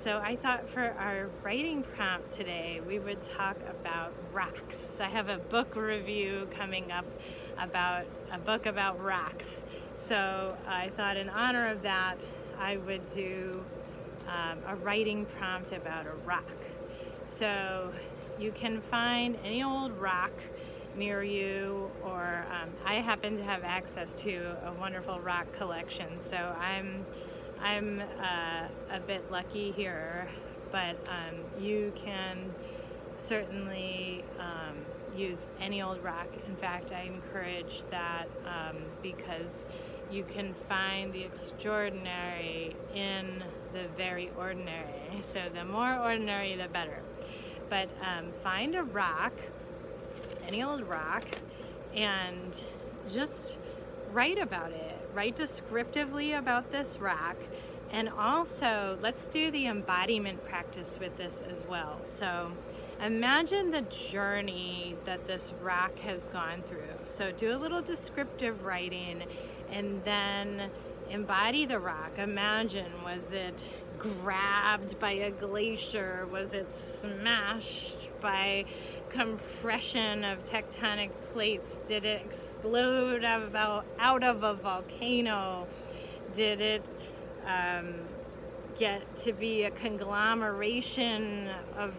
So I thought for our writing prompt today, we would talk about rocks. I have a book review coming up about a book about rocks. So I thought in honor of that, I would do a writing prompt about a rock. So you can find any old rock near you, or I happen to have access to a wonderful rock collection. So I'm a bit lucky here, but you can certainly use any old rock. In fact, I encourage that because you can find the extraordinary in the very ordinary. So the more ordinary, the better. But find a rock, any old rock, and just write about it. Write descriptively about this rock. And also, let's do the embodiment practice with this as well. So imagine the journey that this rock has gone through. So do a little descriptive writing and then embody the rock. Imagine, was it grabbed by a glacier? Was it smashed by compression of tectonic plates? Did it explode out of a volcano? Did it get to be a conglomeration of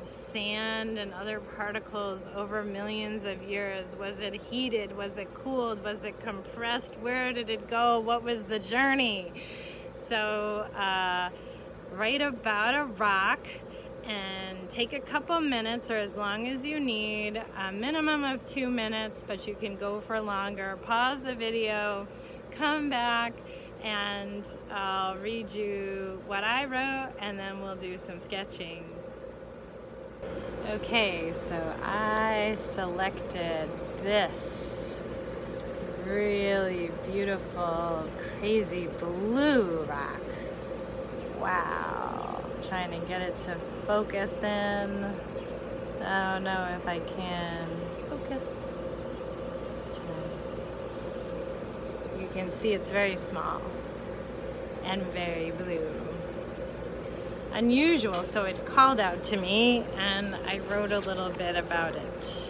sand and other particles over millions of years? Was it heated? Was it cooled? Was it compressed? Where did it go? What was the journey? So write about a rock and take a couple minutes, or as long as you need, a minimum of 2 minutes, but you can go for longer. Pause the video, come back, and I'll read you what I wrote, and then we'll do some sketching. Okay, so I selected this really beautiful, crazy blue rock. Wow. Trying to get it to focus in. I don't know if I can focus. You can see it's very small and very blue. Unusual, so it called out to me and I wrote a little bit about it.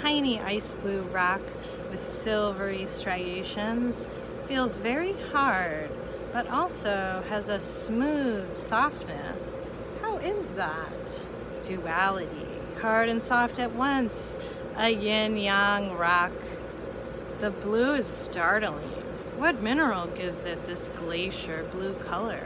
Tiny ice blue rock with silvery striations, feels very hard, but also has a smooth softness. How is that? Duality, hard and soft at once, a yin-yang rock. The blue is startling. What mineral gives it this glacier blue color?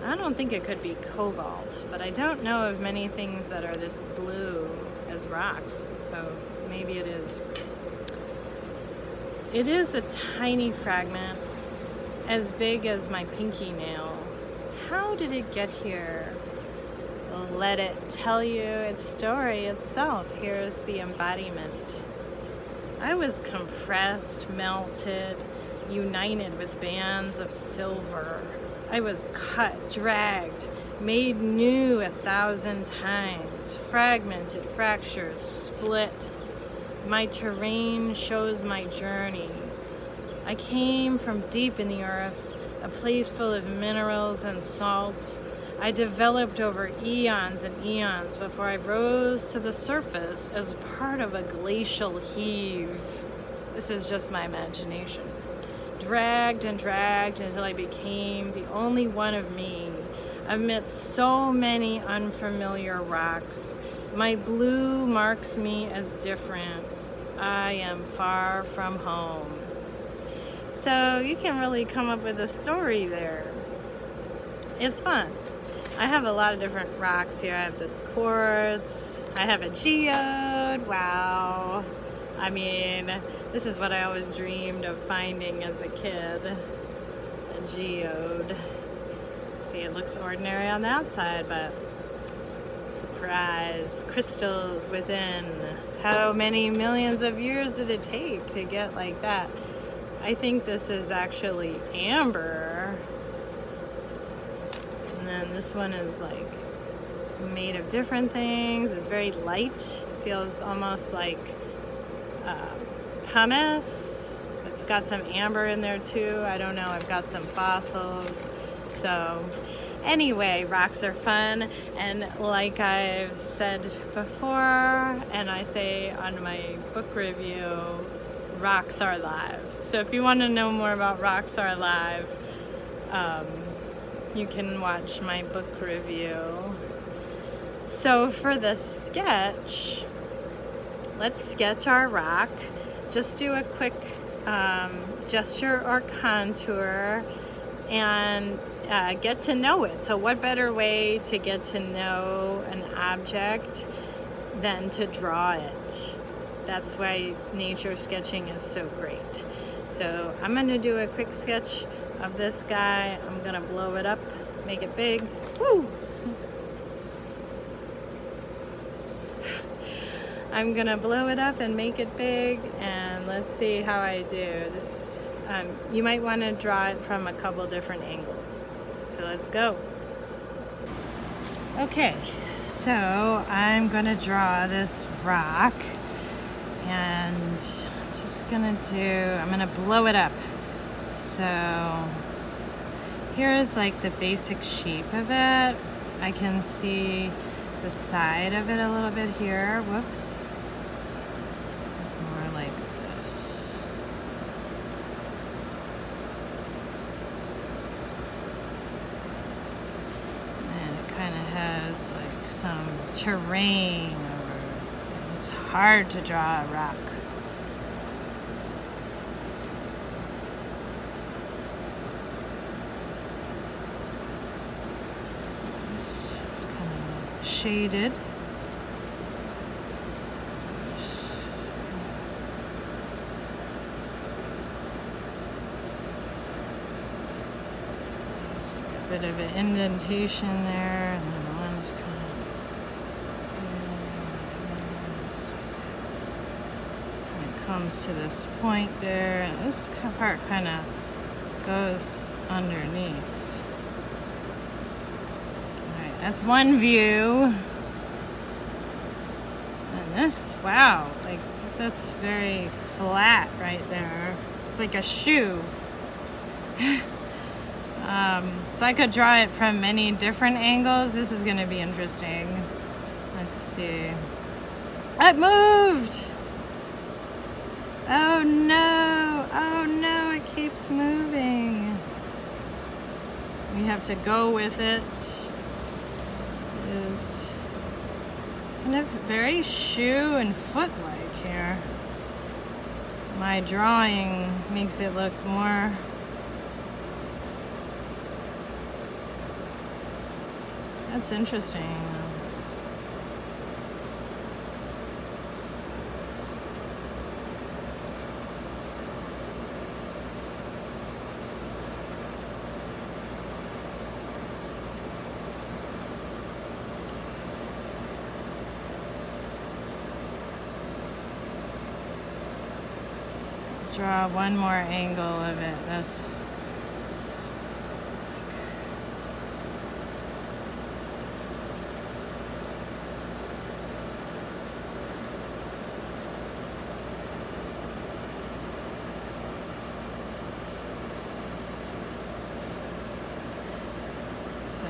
I don't think it could be cobalt, but I don't know of many things that are this blue as rocks, so maybe it is. It is a tiny fragment, as big as my pinky nail. How did it get here? Let it tell you its story itself. Here's the embodiment. I was compressed, melted, united with bands of silver. I was cut, dragged, made new 1,000 times, fragmented, fractured, split. My terrain shows my journey. I came from deep in the earth, a place full of minerals and salts. I developed over eons and eons before I rose to the surface as part of a glacial heave. This is just my imagination. Dragged and dragged until I became the only one of me amidst so many unfamiliar rocks. My blue marks me as different. I am far from home. So you can really come up with a story there. It's fun. I have a lot of different rocks here. I have this quartz. I have a geode. Wow. I mean, this is what I always dreamed of finding as a kid. A geode. See, it looks ordinary on the outside, but surprise, crystals within. How many millions of years did it take to get like that? I think this is actually amber. And then this one is like made of different things. It's very light. Feels almost like pumice. It's got some amber in there too. I don't know. I've got some fossils. So anyway, rocks are fun, and like I've said before, and I say on my book review, rocks are alive. So if you want to know more about rocks are alive, you can watch my book review. So for the sketch, let's sketch our rock. Just do a quick gesture or contour and get to know it. So what better way to get to know an object than to draw it? That's why nature sketching is so great. So I'm going to do a quick sketch of this guy. I'm going to blow it up, make it big. Woo! I'm going to blow it up and make it big, and let's see how I do this. You might want to draw it from a couple different angles. So let's go. Okay, so I'm going to draw this rock, and I'm going to blow it up. So here's like the basic shape of it. I can see the side of it a little bit here. Whoops. It's more like this. And it kind of has like some terrain. It's hard to draw a rock. Shaded. There's like a bit of an indentation there, and then the one's kind of comes to this point there, and this part kind of goes underneath. That's one view. And this, wow, like that's very flat right there. It's like a shoe. So I could draw it from many different angles. This is going to be interesting. Let's see. It moved! Oh no! Oh no, it keeps moving. We have to go with it. Is kind of very shoe and foot-like here. My drawing makes it look more that's interesting. Draw one more angle of it. This. So.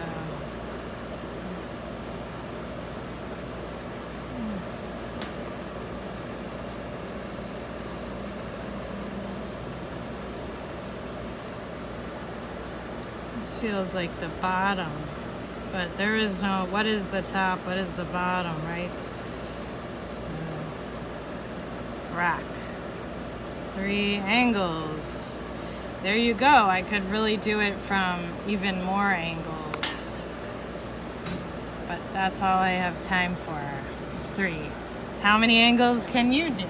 This feels like the bottom, but there is no, what is the top, what is the bottom, right? So, rock. 3 angles. There you go. I could really do it from even more angles. But that's all I have time for. It's 3. How many angles can you do?